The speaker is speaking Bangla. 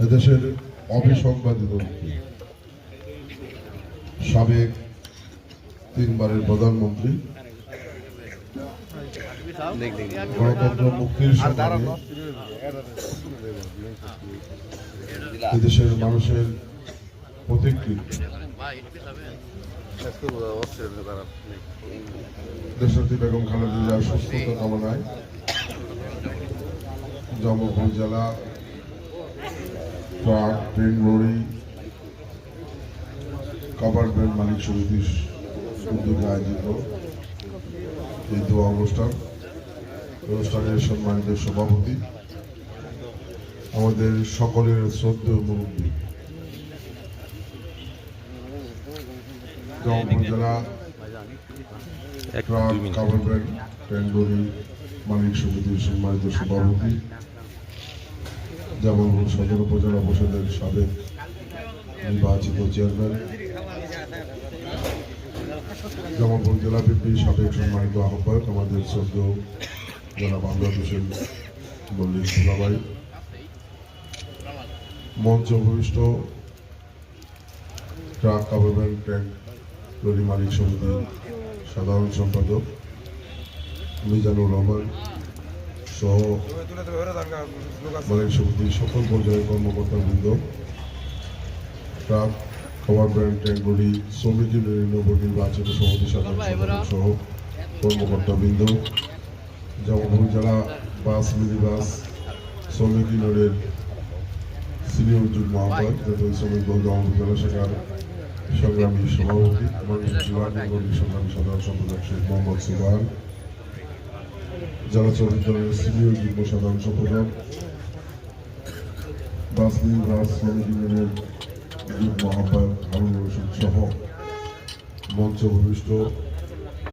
এদেশের অবিসংবাদিত সাবেক 3 বারের প্রধানমন্ত্রী, গণতন্ত্র মুক্তির সংগ্রামে এদেশের মানুষের প্রতিকৃত দেশনেত্রী বেগম খালেদা জিয়ার সুস্থতা কামনায় জামালপুর জেলা ট্রাক, ট্রেন, লরি কভারভ্যান মালিক সমিতির উদ্যোগে আয়োজিত এই দোয়া অনুষ্ঠানের সম্মানিত সভাপতি, আমাদের সকলের শ্রদ্ধেয় মুরব্বী, জামালপুর জেলা ট্রাক, কভারভ্যান, ট্রেন, লরি মালিক সমিতির সম্মানিত সভাপতি, জামালপুর সদর উপজেলা পরিষদের সাবেক নির্বাচিত চেয়ারম্যান, জামালপুর জেলা বিএনপির সাবেক সম্মানিত আহ্বায়ক, আমাদের শ্রদ্ধেয় জেলা বাংলাদেশের মল্লিক দুলাভাই, মঞ্চ ভূমিষ্ঠ ট্রাক, কভারভ্যান, ট্যাঙ্ক, লরি মালিক সমিতির সাধারণ সম্পাদক মিজানুর রহমান সহ মালিক সমিতির সকল পর্যায়ের কর্মকর্তাবৃন্দ, ট্রাক, কভারভ্যান, ট্যাঙ্ক, লরি শ্রমিক ইউনিয়নের নবনির্বাচিত সভাপতি সাধারণ সম্পাদক সহ কর্মকর্তাবৃন্দ, জামালপুর জেলা বাস, মিনিবাস শ্রমিক ইউনিয়নের সিনিয়র যুগ্ম আহ্বায়ক, জাতীয় শ্রমিক দল জামালপুর জেলা শাখার সংগ্রামী সভাপতি এবং জেলা নির্বাহী সংগ্রামী সাধারণ সম্পাদক শেখ মোহাম্মদ সুবহান, জেলা শ্রমিক দলের সিনিয়র যুগ্ম সাধারণ সম্পাদক, বাস মিনিবাস শ্রমিক ইউনিয়নের যুগ্ম আহ্বায়ক হারুন রশিদ সহ মঞ্চ ভূমিষ্ঠ